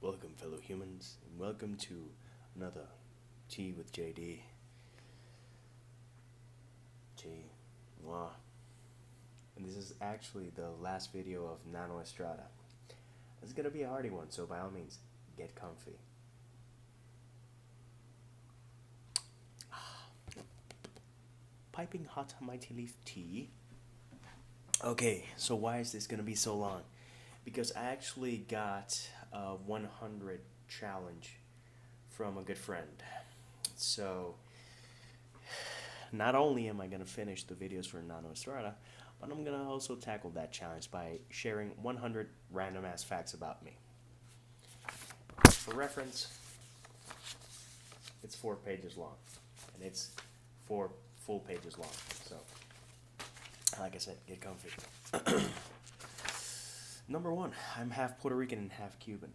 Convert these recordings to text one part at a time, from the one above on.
Welcome, fellow humans, and welcome to another Tea with JD. Tea, mwah. And this is actually the last video of Nano Estrada. It's gonna be a hardy one, so by all means, get comfy. Piping hot mighty leaf tea. Okay, so why is this gonna be so long? Because I actually got a 100 challenge from a good friend. So, not only am I going to finish the videos for Nano Estrada, but I'm going to also tackle that challenge by sharing 100 random ass facts about me. For reference, it's 4 pages long, and it's 4 full pages long. So, like I said, get comfy. Number 1, I'm half Puerto Rican and half Cuban.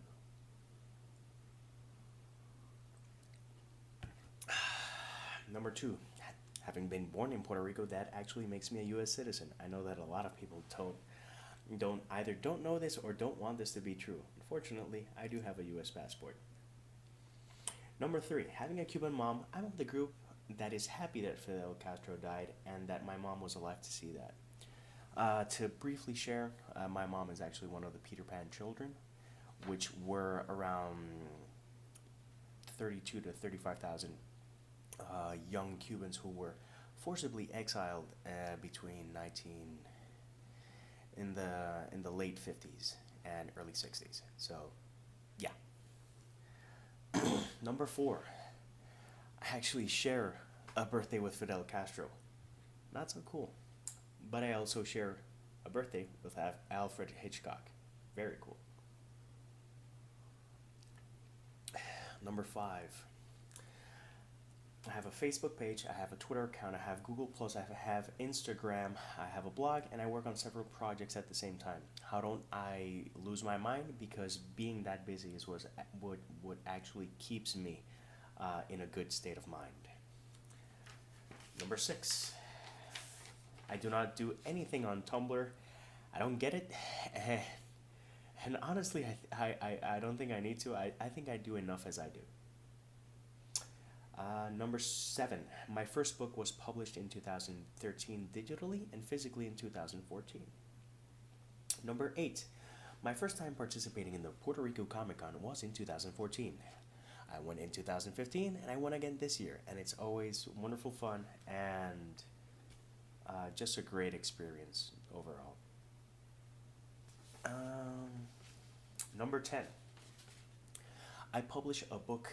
Number 2, having been born in Puerto Rico, that actually makes me a U.S. citizen. I know that a lot of people don't know this or don't want this to be true. Unfortunately, I do have a U.S. passport. Number 3, having a Cuban mom, I'm of the group that is happy that Fidel Castro died and that my mom was alive to see that. To briefly share, my mom is actually one of the Peter Pan children, which were around 32 to 35,000 young Cubans who were forcibly exiled between in the late 50s and early 60s. So, yeah. Number 4, I actually share a birthday with Fidel Castro. Not so cool. But I also share a birthday with Alfred Hitchcock. Very cool. Number 5. I have a Facebook page, I have a Twitter account, I have Google+, I have Instagram, I have a blog, and I work on several projects at the same time. How don't I lose my mind? Because being that busy is what actually keeps me in a good state of mind. Number 6. I do not do anything on Tumblr. I don't get it. And honestly, I don't think I need to. I think I do enough as I do. Number 7. My first book was published in 2013 digitally and physically in 2014. Number 8. My first time participating in the Puerto Rico Comic Con was in 2014. I went in 2015 and I went again this year, and it's always wonderful fun and just a great experience overall. Number 10. I publish a book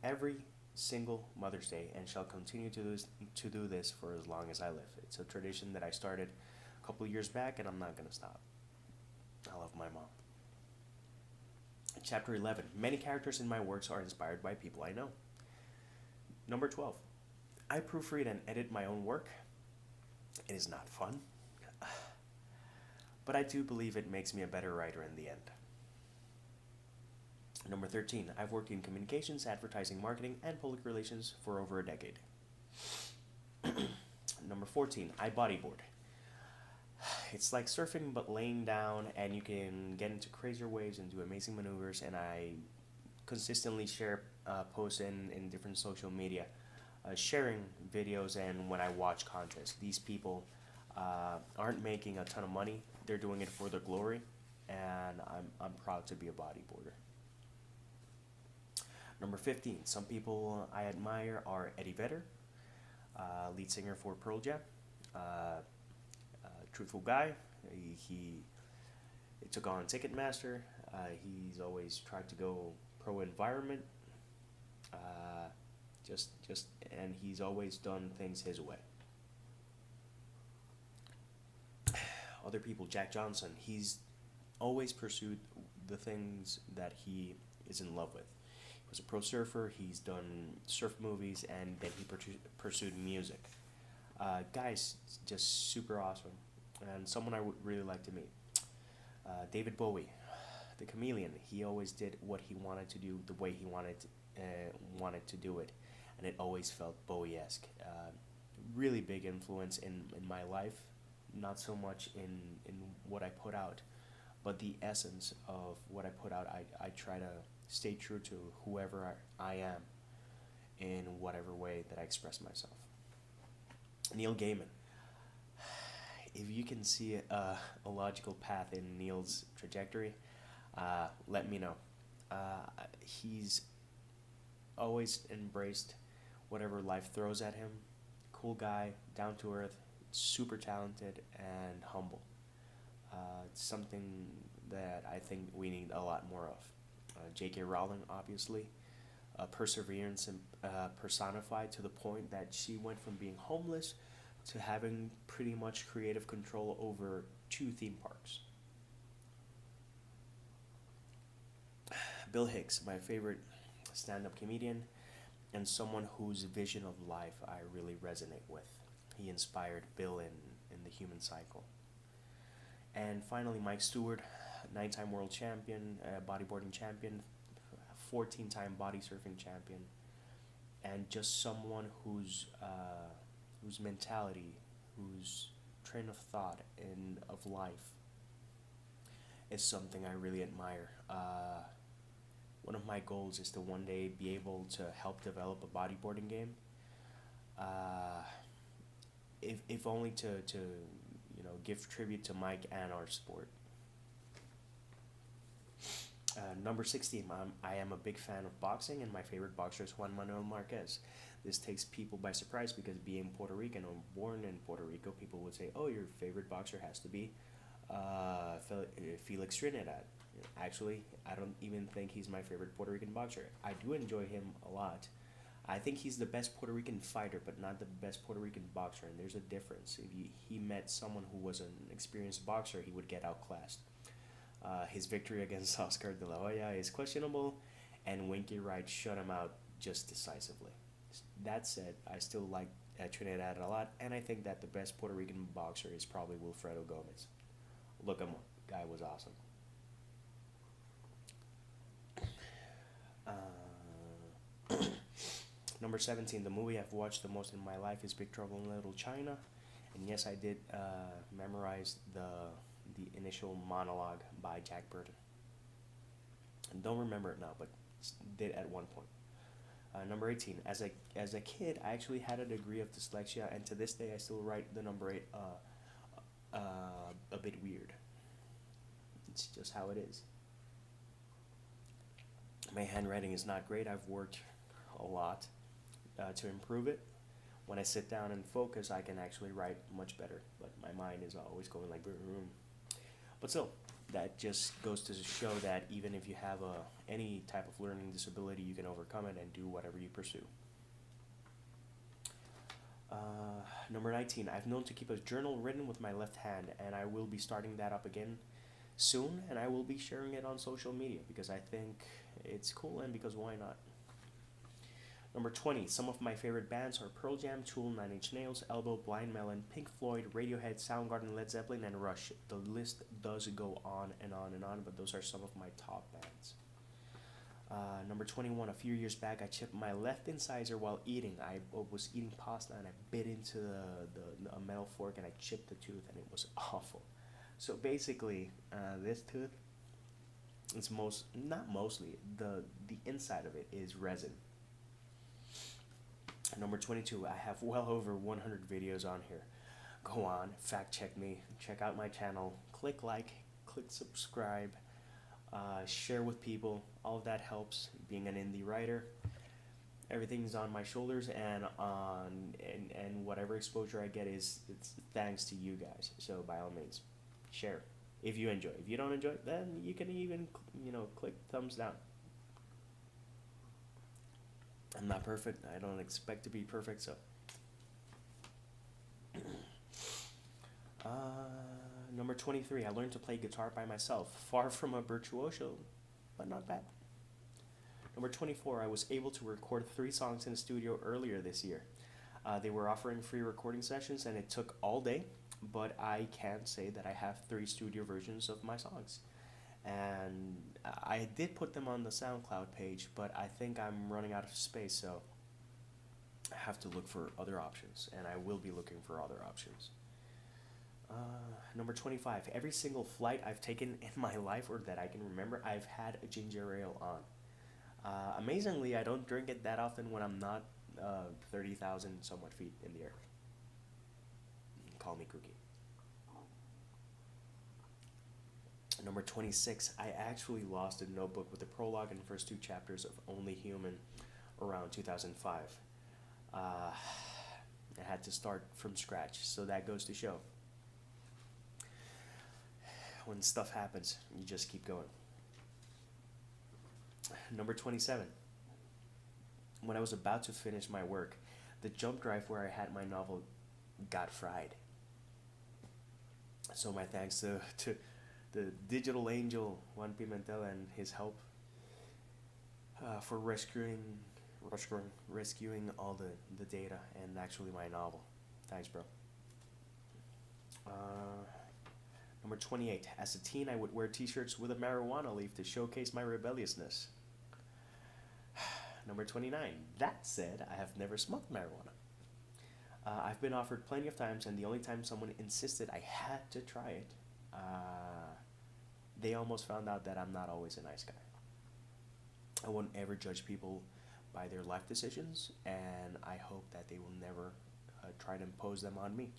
every single Mother's Day and shall continue to do this for as long as I live. It's a tradition that I started a couple of years back, and I'm not going to stop. I love my mom. Chapter 11. Many characters in my works are inspired by people I know. Number 12. I proofread and edit my own work. It is not fun, but I do believe it makes me a better writer in the end. Number 13, I've worked in communications, advertising, marketing, and public relations for over a decade. Number 14, I bodyboard. It's like surfing but laying down, and you can get into crazier waves and do amazing maneuvers, and I consistently share posts in different social media. Sharing videos and when I watch contests. These people aren't making a ton of money. They're doing it for the glory, and I'm proud to be a bodyboarder. Number 15. Some people I admire are Eddie Vedder, lead singer for Pearl Jam. Truthful guy. He took on Ticketmaster. He's always tried to go pro-environment. And he's always done things his way. Other people, Jack Johnson, he's always pursued the things that he is in love with. He was a pro surfer, he's done surf movies, and then he pursued music. Guys, just super awesome, and someone I would really like to meet. David Bowie, the chameleon, he always did what he wanted to do the way he wanted to do it. And it always felt Bowie-esque. Really big influence in my life, not so much in what I put out, but the essence of what I put out, I try to stay true to whoever I am in whatever way that I express myself. Neil Gaiman. If you can see a logical path in Neil's trajectory, let me know. He's always embraced whatever life throws at him. Cool guy, down to earth, super talented, and humble. It's something that I think we need a lot more of. J.K. Rowling, obviously, perseverance and personified to the point that she went from being homeless to having pretty much creative control over two theme parks. Bill Hicks, my favorite stand up comedian, and someone whose vision of life I really resonate with. He inspired Bill in the human cycle. And finally, Mike Stewart, 9 time world champion, bodyboarding champion, 14-time body surfing champion, and just someone whose mentality, whose train of thought and of life is something I really admire. One of my goals is to one day be able to help develop a bodyboarding game. Uh, if only to give tribute to Mike and our sport. Number 16, I am a big fan of boxing, and my favorite boxer is Juan Manuel Marquez. This takes people by surprise because being Puerto Rican or born in Puerto Rico, people would say, oh, your favorite boxer has to be Felix Trinidad. Actually, I don't even think he's my favorite Puerto Rican boxer. I do enjoy him a lot. I think he's the best Puerto Rican fighter, but not the best Puerto Rican boxer, and there's a difference. If he met someone who was an experienced boxer, he would get outclassed. His victory against Oscar de la Hoya is questionable, and Winky Wright shut him out just decisively. That said, I still like Trinidad a lot, and I think that the best Puerto Rican boxer is probably Wilfredo Gomez. Look him up. Guy was awesome. Number 17, the movie I've watched the most in my life is Big Trouble in Little China. And yes, I did memorize the initial monologue by Jack Burton. I don't remember it now, but did at one point. Number 18, as a kid, I actually had a degree of dyslexia, and to this day, I still write the number 8 a bit weird. It's just how it is. My handwriting is not great. I've worked a lot to improve it. When I sit down and focus, I can actually write much better, but my mind is always going like boom. But still, that just goes to show that even if you have any type of learning disability, you can overcome it and do whatever you pursue. Number 19, I've known to keep a journal written with my left hand, and I will be starting that up again soon, and I will be sharing it on social media because I think it's cool and because why not? Number 20, some of my favorite bands are Pearl Jam, Tool, Nine Inch Nails, Elbow, Blind Melon, Pink Floyd, Radiohead, Soundgarden, Led Zeppelin, and Rush. The list does go on and on and on, but those are some of my top bands. Number 21, a few years back, I chipped my left incisor while eating. I was eating pasta and I bit into a metal fork and I chipped the tooth and it was awful. So basically, this tooth, it's not mostly, the inside of it is resin. Number 22, I have well over 100 videos on here. Go on, fact check me, check out my channel, click like, click subscribe, share with people. All of that helps. Being an indie writer, everything's on my shoulders, and whatever exposure I get it's thanks to you guys. So by all means, share if you enjoy. If you don't enjoy, then you can even click thumbs down. I'm not perfect. I don't expect to be perfect, so. Number 23, I learned to play guitar by myself. Far from a virtuoso, but not bad. Number 24, I was able to record 3 songs in the studio earlier this year. They were offering free recording sessions, and it took all day, but I can say that I have 3 studio versions of my songs. And I did put them on the SoundCloud page, but I think I'm running out of space, so I have to look for other options, and I will be looking for other options. Number 25, every single flight I've taken in my life, or that I can remember, I've had a ginger ale on. Amazingly, I don't drink it that often when I'm not 30,000 somewhat feet in the air. Call me kooky. Number 26, I actually lost a notebook with the prologue and first two chapters of Only Human around 2005. Uh, I had to start from scratch, so that goes to show. When stuff happens, you just keep going. Number 27, when I was about to finish my work, the jump drive where I had my novel got fried. So my thanks to the digital angel Juan Pimentel and his help for rescuing all the data and actually my novel. Thanks, bro. Uh, Number 28. As a teen, I would wear t-shirts with a marijuana leaf to showcase my rebelliousness. Number 29. That said, I have never smoked marijuana. I've been offered plenty of times, and the only time someone insisted I had to try it, they almost found out that I'm not always a nice guy. I won't ever judge people by their life decisions, and I hope that they will never try to impose them on me.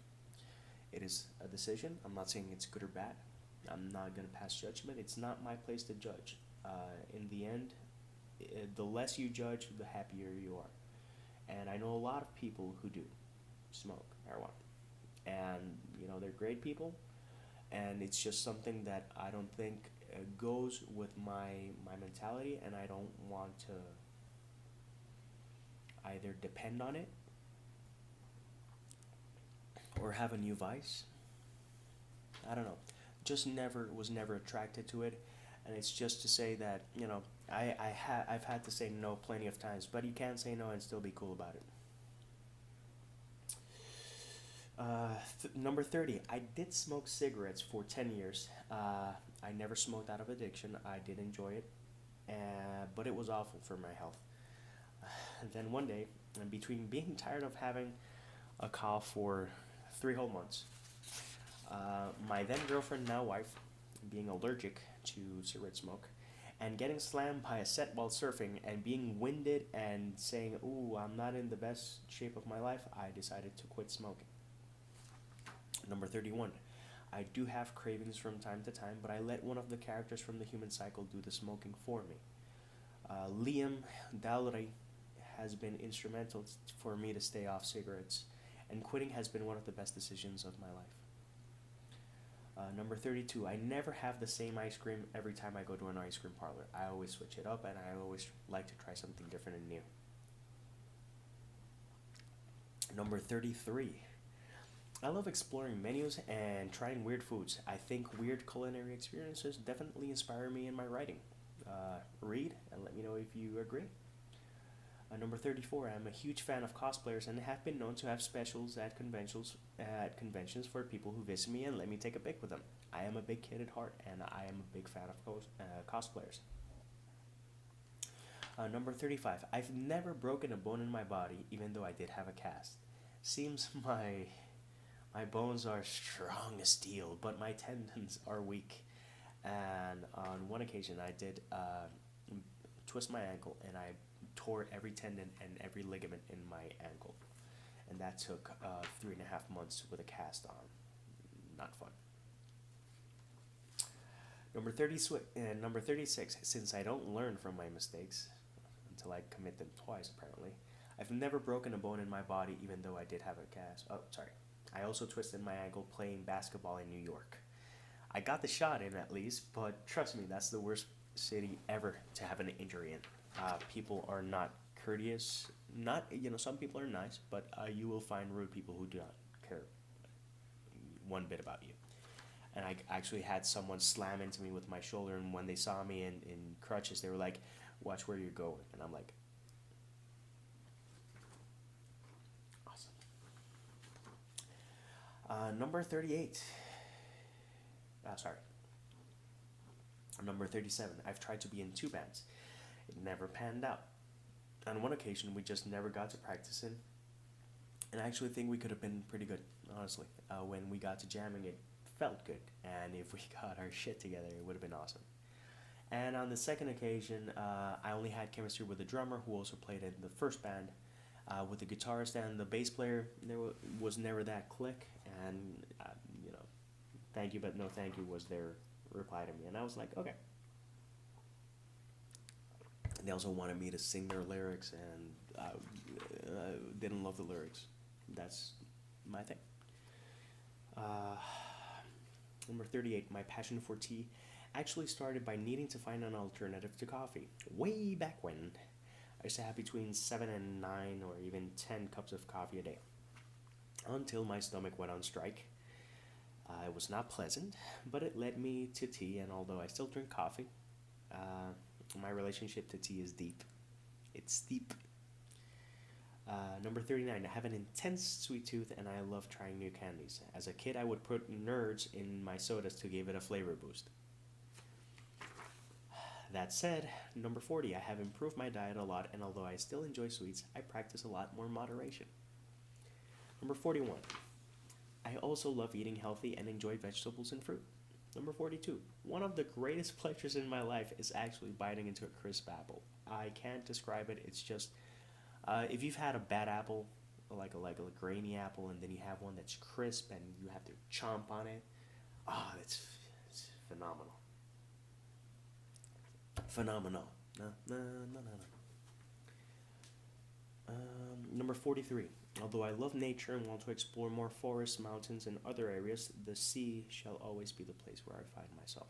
It is a decision. I'm not saying it's good or bad. I'm not going to pass judgment. It's not my place to judge. In the end, the less you judge, the happier you are. And I know a lot of people who do smoke marijuana. And, they're great people. And it's just something that I don't think goes with my mentality, and I don't want to either depend on it or have a new vice. I don't know. Just never attracted to it, and it's just to say that I've had to say no plenty of times, but you can say no and still be cool about it. Number 30. I did smoke cigarettes for 10 years. I never smoked out of addiction. I did enjoy it, but it was awful for my health. And then one day, and between being tired of having a cough for 3 whole months, my then girlfriend, now wife, being allergic to cigarette smoke, and getting slammed by a set while surfing, and being winded and saying, "Ooh, I'm not in the best shape of my life," I decided to quit smoking. Number 31. I do have cravings from time to time, but I let one of the characters from the human cycle do the smoking for me. Liam Dalry has been instrumental for me to stay off cigarettes, and quitting has been one of the best decisions of my life. Number 32. I never have the same ice cream every time I go to an ice cream parlor. I always switch it up, and I always like to try something different and new. Number 33. I love exploring menus and trying weird foods. I think weird culinary experiences definitely inspire me in my writing. Read and let me know if you agree. Number 34. I'm a huge fan of cosplayers and have been known to have specials at conventions for people who visit me and let me take a pic with them. I am a big kid at heart, and I am a big fan of cosplayers. Number 35. I've never broken a bone in my body, even though I did have a cast. Seems my bones are strong as steel, but my tendons are weak. And on one occasion, I did twist my ankle, and I tore every tendon and every ligament in my ankle. And that took 3.5 months with a cast on. Not fun. Number 36. Since I don't learn from my mistakes until I commit them twice, apparently, I've never broken a bone in my body, even though I did have a cast. Oh, sorry. I also twisted my ankle playing basketball in New York. I got the shot in at least, but trust me, that's the worst city ever to have an injury in. People are not courteous. Not, some people are nice, but you will find rude people who do not care one bit about you. And I actually had someone slam into me with my shoulder, and when they saw me in crutches, they were like, "Watch where you're going." And I'm like, awesome. Number 38. Sorry. Number 37. I've tried to be in 2 bands. It never panned out. On one occasion, we just never got to practicing, and I actually think we could have been pretty good, honestly. When we got to jamming, it felt good, and if we got our shit together, it would have been awesome. And on the second occasion, I only had chemistry with the drummer who also played in the first band. With the guitarist and the bass player, was never that click, and you know, thank you but no thank you was their reply to me, and I was like, okay. They also wanted me to sing their lyrics, and didn't love the lyrics. That's my thing. Uh, Number 38, my passion for tea actually started by needing to find an alternative to coffee. Way back when, I used to have between 7 and 9 or even 10 cups of coffee a day. Until my stomach went on strike. It was not pleasant, but it led me to tea, and although I still drink coffee, my relationship to tea is deep. It's steep. Number 39, I have an intense sweet tooth and I love trying new candies. As a kid, I would put nerds in my sodas to give it a flavor boost. That said, number 40, I have improved my diet a lot, and although I still enjoy sweets, I practice a lot more moderation. Number 41, I also love eating healthy and enjoy vegetables and fruit. Number 42, one of the greatest pleasures in my life is actually biting into a crisp apple. I can't describe it, it's just, if you've had a bad apple, like a grainy apple, and then you have one that's crisp and you have to chomp on it, it's phenomenal. Phenomenal. No, no, no, no, no. Number 43. Although I love nature and want to explore more forests, mountains, and other areas, the sea shall always be the place where I find myself.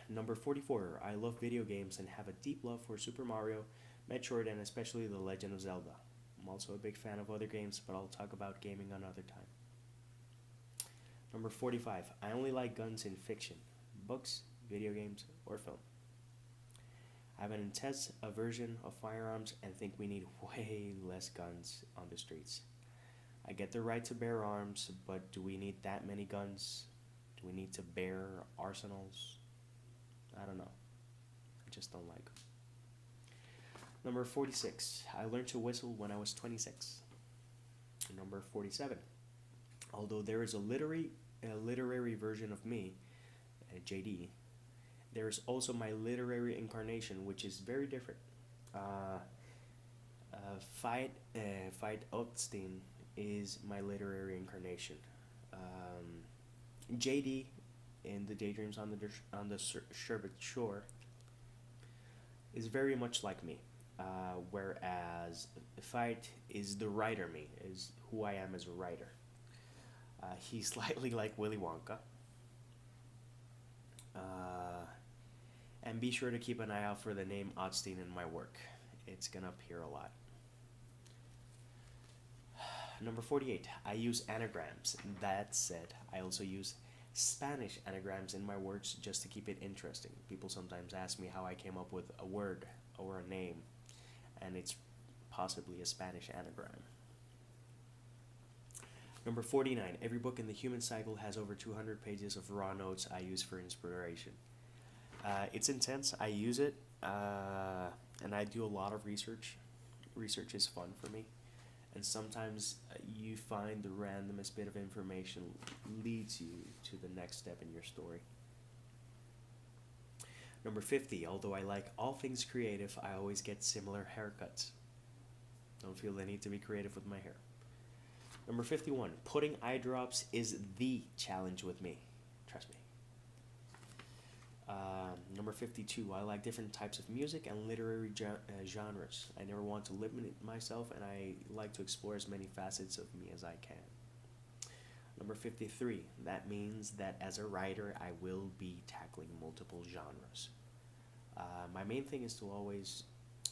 Number 44. I love video games and have a deep love for Super Mario, Metroid, and especially The Legend of Zelda. I'm also a big fan of other games, but I'll talk about gaming another time. Number 45. I only like guns in fiction, books, video games, or film. I have an intense aversion of firearms and think we need way less guns on the streets. I get the right to bear arms, but do we need that many guns? Do we need to bear arsenals? I don't know. I just don't like them. Number 46. I learned to whistle when I was 26. Number 47. Although there is a literary version of me, JD, there is also my literary incarnation, which is very different. Fight Epstein is my literary incarnation. JD in the Daydreams on the Sherbet Shore is very much like me, whereas Fight is the writer me, is who I am as a writer. He's slightly like Willy Wonka. And be sure to keep an eye out for the name Otstein in my work. It's gonna appear a lot. Number 48. I use anagrams. That said, I also use Spanish anagrams in my words just to keep it interesting. People sometimes ask me how I came up with a word or a name, and it's possibly a Spanish anagram. Number 49. Every book in the human cycle has over 200 pages of raw notes I use for inspiration. It's intense. I use it, and I do a lot of research. Research is fun for me, and sometimes you find the randomest bit of information leads you to the next step in your story. Number 50. Although I like all things creative, I always get similar haircuts. Don't feel the need to be creative with my hair. Number 51. Putting eye drops is the challenge with me. Trust me. Number 52. I like different types of music and literary genres. I never want to limit myself, and I like to explore as many facets of me as I can. Number 53. That means that as a writer, I will be tackling multiple genres. My main thing is to always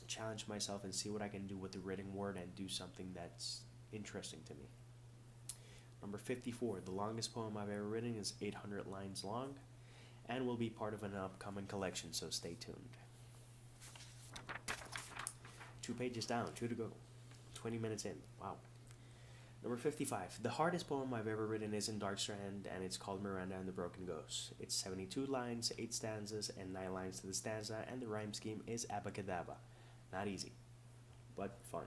challenge myself and see what I can do with the written word and do something that's interesting to me. Number 54. The longest poem I've ever written is 800 lines long and will be part of an upcoming collection, so stay tuned. 2 pages down, 2 to go. 20 minutes in. Wow. Number 55. The hardest poem I've ever written is in Darkstrand, and it's called Miranda and the Broken Ghost. It's 72 lines, 8 stanzas, and 9 lines to the stanza, and the rhyme scheme is abacadabra. Not easy, but fun.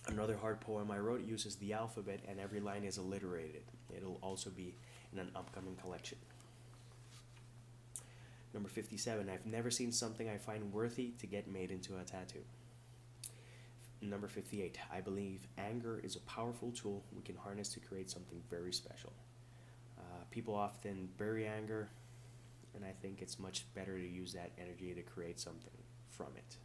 Another hard poem I wrote uses the alphabet and every line is alliterated. It'll also be in an upcoming collection. Number 57, I've never seen something I find worthy to get made into a tattoo. Number 58, I believe anger is a powerful tool we can harness to create something very special. People often bury anger, and I think it's much better to use that energy to create something from it.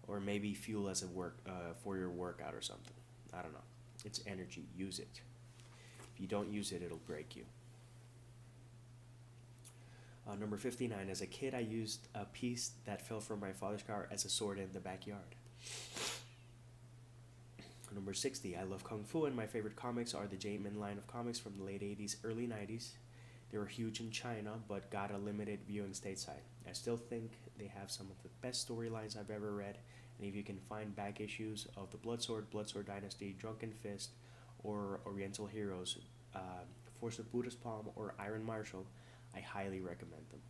Or maybe fuel as a work for your workout or something. I don't know. It's energy. Use it. If you don't use it, it'll break you. Number 59. As a kid, I used a piece that fell from my father's car as a sword in the backyard. Number 60. I love Kung Fu, and my favorite comics are the J-Man line of comics from the late 80s, early 90s. They were huge in China, but got a limited viewing stateside. I still think they have some of the best storylines I've ever read, and if you can find back issues of the Blood Sword Dynasty, Drunken Fist, or Oriental Heroes, Force of Buddha's Palm, or Iron Marshal, I highly recommend them.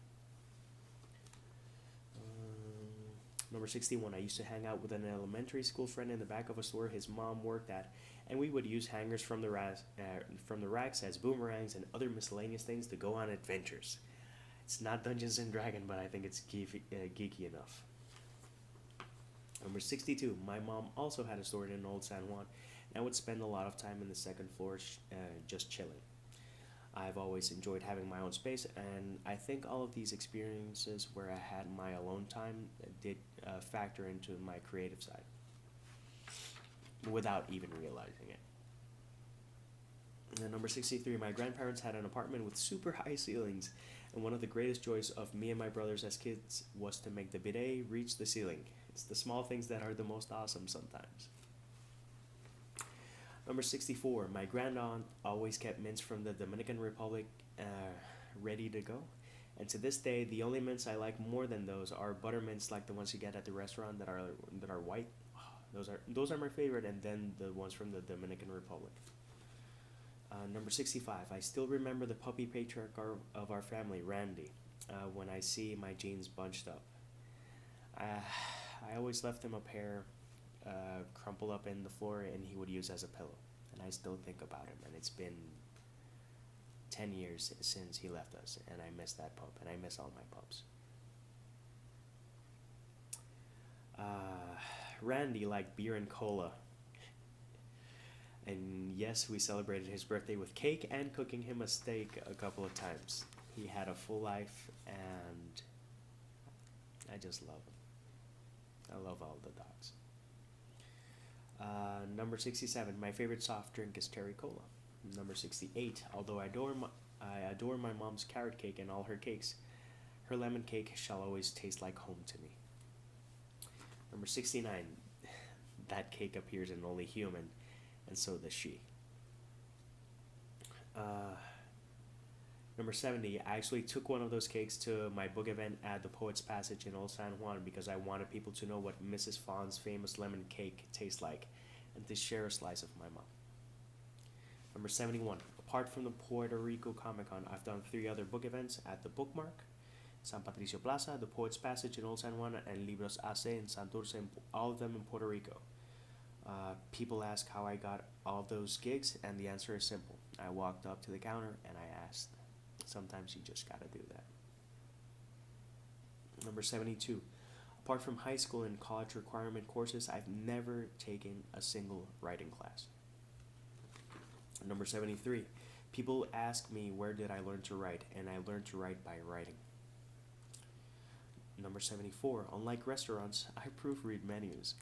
Number 61, I used to hang out with an elementary school friend in the back of a store his mom worked at, and we would use hangers from the racks as boomerangs and other miscellaneous things to go on adventures. It's not Dungeons and Dragons, but I think it's geeky enough. Number 62, my mom also had a store in Old San Juan, and I would spend a lot of time in the second floor just chilling. I've always enjoyed having my own space, and I think all of these experiences where I had my alone time did factor into my creative side without even realizing it. And number 63, my grandparents had an apartment with super high ceilings, and one of the greatest joys of me and my brothers as kids was to make the bidet reach the ceiling. It's the small things that are the most awesome sometimes. Number 64, my grandaunt always kept mints from the Dominican Republic ready to go. And to this day, the only mints I like more than those are butter mints like the ones you get at the restaurant that are white. Those are my favorite, and then the ones from the Dominican Republic. Number 65, I still remember the puppy patriarch of our family, Randy, when I see my jeans bunched up. I always left him a pair crumpled up in the floor, and he would use as a pillow. And I still think about him, and it's been 10 years since he left us, and I miss that pup, and I miss all my pups. Randy liked beer and cola. And yes, we celebrated his birthday with cake and cooking him a steak a couple of times. He had a full life, and I just love him. I love all the dogs. Number 67, my favorite soft drink is cherry cola. Number 68, although I adore my mom's carrot cake and all her cakes, her lemon cake shall always taste like home to me. Number 69, that cake appears in Only Human, and so does she. Number 70, I actually took one of those cakes to my book event at the Poets Passage in Old San Juan because I wanted people to know what Mrs. Fawn's famous lemon cake tastes like and to share a slice of my mom. Number 71, apart from the Puerto Rico Comic Con, I've done 3 other book events at the Bookmark, San Patricio Plaza, the Poets Passage in Old San Juan, and Libros Ace in Santurce, all of them in Puerto Rico. People ask how I got all those gigs, and the answer is simple. I walked up to the counter and I asked. Sometimes you just gotta do that. Number 72. Apart from high school and college requirement courses, I've never taken a single writing class. Number 73. People ask me where did I learn to write, and I learned to write by writing. Number 74. Unlike restaurants, I proofread menus.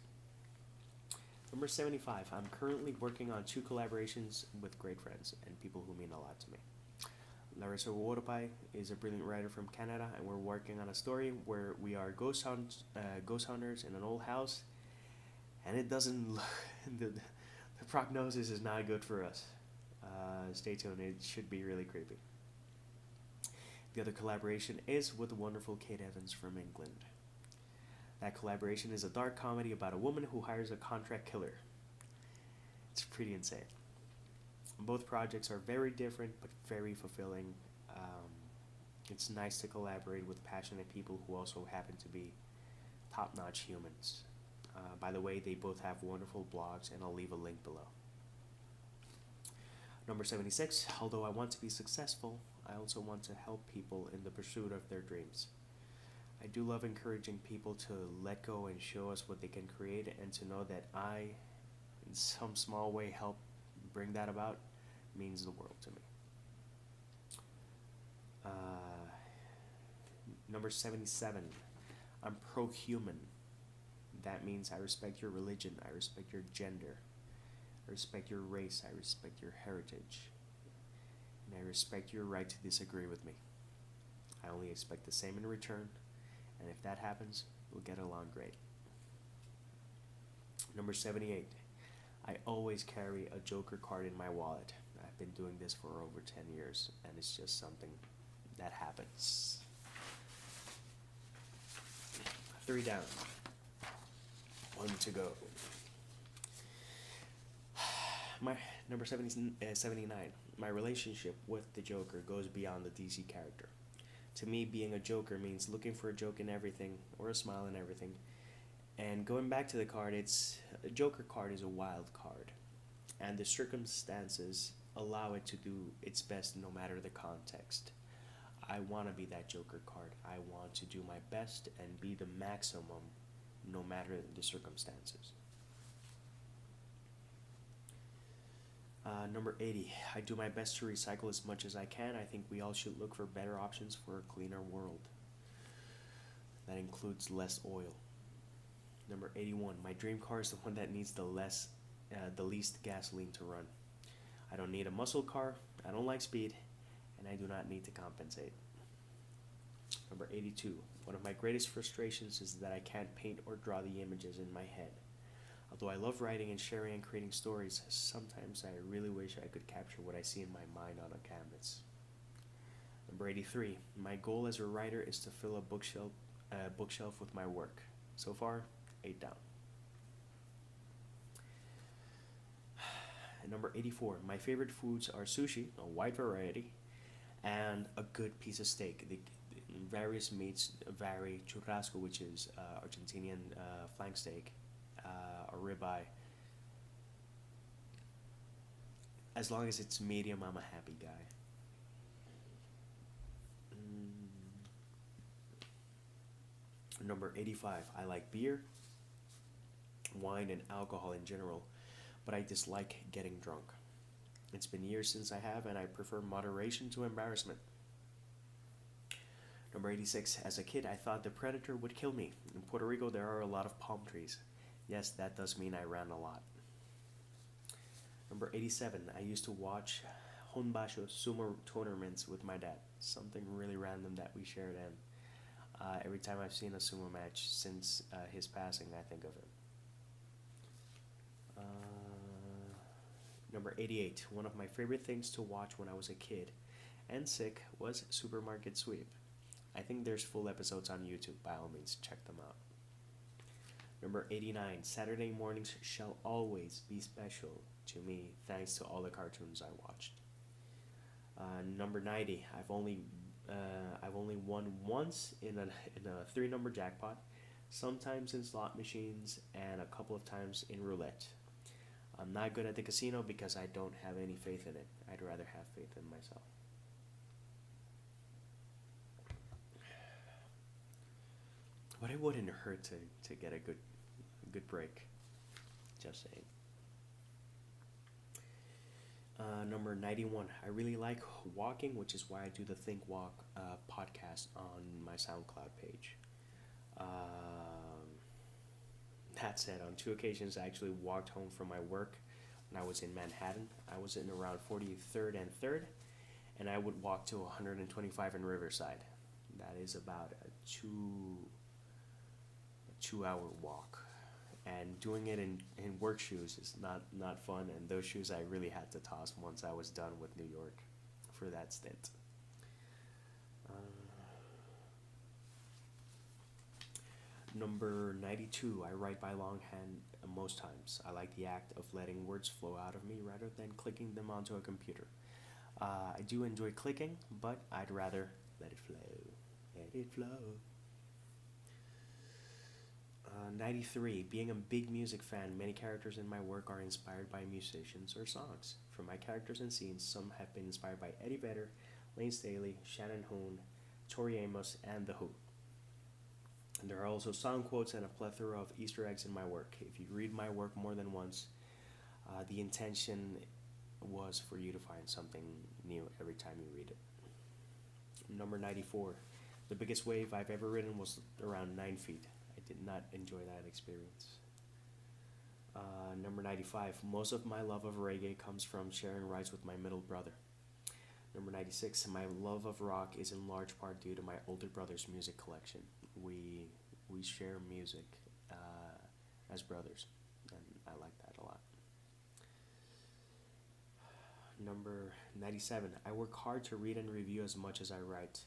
Number 75. I'm currently working on 2 collaborations with great friends and people who mean a lot to me. Larissa Woropai is a brilliant writer from Canada, and we're working on a story where we are ghost hunters in an old house, and it doesn't look, the prognosis is not good for us. Stay tuned, it should be really creepy. The other collaboration is with the wonderful Kate Evans from England. That collaboration is a dark comedy about a woman who hires a contract killer. It's pretty insane. Both projects are very different but very fulfilling. It's nice to collaborate with passionate people who also happen to be top-notch humans. By the way, they both have wonderful blogs, and I'll leave a link below. Number 76, although I want to be successful, I also want to help people in the pursuit of their dreams. I do love encouraging people to let go and show us what they can create, and to know that I, in some small way, help bring that about means the world to me. Number 77, I'm pro-human. That means I respect your religion, I respect your gender, I respect your race, I respect your heritage, and I respect your right to disagree with me. I only expect the same in return, and if that happens, we'll get along great. Number 78, I always carry a Joker card in my wallet. I've been doing this for over 10 years, and it's just something that happens. 3 down. 1 to go. My number 79. My relationship with the Joker goes beyond the DC character. To me, being a Joker means looking for a joke in everything, or a smile in everything. And going back to the card, a Joker card is a wild card, and the circumstances allow it to do its best no matter the context. I want to be that Joker card. I want to do my best and be the maximum no matter the circumstances. Number 80, I do my best to recycle as much as I can. I think we all should look for better options for a cleaner world. That includes less oil. Number 81, my dream car is the one that needs the least gasoline to run. I don't need a muscle car, I don't like speed, and I do not need to compensate. Number 82, one of my greatest frustrations is that I can't paint or draw the images in my head. Although I love writing and sharing and creating stories, sometimes I really wish I could capture what I see in my mind on a canvas. Number 83, my goal as a writer is to fill a bookshelf with my work. So far, 8 down. And number 84, my favorite foods are sushi, a wide variety, and a good piece of steak. The various meats vary. Churrasco, which is Argentinian flank steak, or ribeye. As long as it's medium, I'm a happy guy. Number 85, I like beer, wine, and alcohol in general, but I dislike getting drunk. It's been years since I have, and I prefer moderation to embarrassment. Number 86, as a kid, I thought the predator would kill me. In Puerto Rico, there are a lot of palm trees. Yes, that does mean I ran a lot. Number 87, I used to watch Honbasho sumo tournaments with my dad. Something really random that we shared, and every time I've seen a sumo match since his passing, I think of him. Number 88, one of my favorite things to watch when I was a kid and sick was Supermarket Sweep. I think there's full episodes on YouTube. By all means, check them out. Number 89, Saturday mornings shall always be special to me thanks to all the cartoons I watched. Number 90, I've only won once in a 3-number jackpot, sometimes in slot machines, and a couple of times in roulette. I'm not good at the casino because I don't have any faith in it. I'd rather have faith in myself. But it wouldn't hurt to get a good break. Just saying. Number 91. I really like walking, which is why I do the Think Walk podcast on my SoundCloud page. That said, on 2 occasions I actually walked home from my work when I was in Manhattan. I was in around 43rd and 3rd, and I would walk to 125 in Riverside. That is about a 2-hour walk. And doing it in work shoes is not fun, and those shoes I really had to toss once I was done with New York for that stint. Number 92, I write by longhand most times. I like the act of letting words flow out of me rather than clicking them onto a computer. I do enjoy clicking, but I'd rather let it flow. Let it flow. 93. Being a big music fan, many characters in my work are inspired by musicians or songs. For my characters and scenes, some have been inspired by Eddie Vedder, Lane Staley, Shannon Hoon, Tori Amos, and The Who. And there are also song quotes and a plethora of Easter eggs in my work. If you read my work more than once, the intention was for you to find something new every time you read it. Number 94. The biggest wave I've ever ridden was around 9 feet. I did not enjoy that experience. Number 95. Most of my love of reggae comes from sharing rides with my middle brother. Number 96. My love of rock is in large part due to my older brother's music collection. We share music as brothers, and I like that a lot. Number 97. I work hard to read and review as much as I write.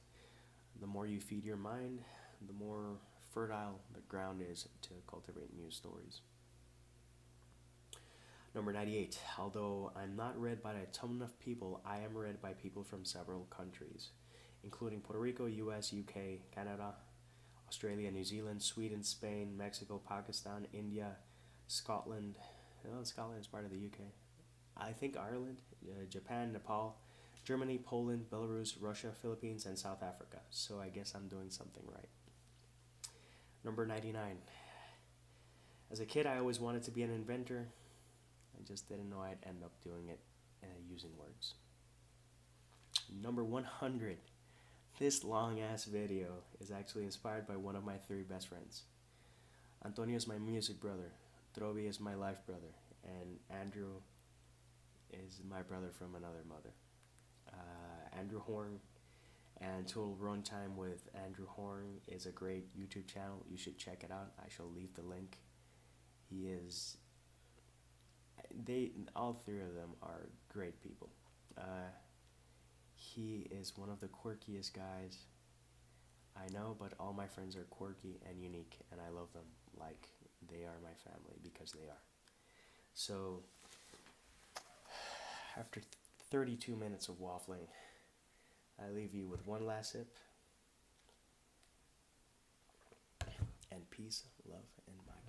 The more you feed your mind, the more fertile the ground is to cultivate new stories. Number 98. Although I'm not read by a ton of people, I am read by people from several countries, including Puerto Rico, US, UK, Canada, Australia, New Zealand, Sweden, Spain, Mexico, Pakistan, India, Scotland. Well, Scotland is part of the UK. I think Ireland, Japan, Nepal, Germany, Poland, Belarus, Russia, Philippines, and South Africa. So I guess I'm doing something right. Number 99. As a kid, I always wanted to be an inventor. I just didn't know I'd end up doing it using words. Number 100. This long ass video is actually inspired by one of my 3 best friends. Antonio is my music brother, Trovi is my life brother, and Andrew is my brother from another mother. Andrew Horn and Total Runtime with Andrew Horn is a great YouTube channel. You should check it out. I shall leave the link. All 3 of them are great people. He is one of the quirkiest guys I know, but all my friends are quirky and unique, and I love them like they are my family, because they are. So, after 32 minutes of waffling, I leave you with one last sip. And peace, love, and mind.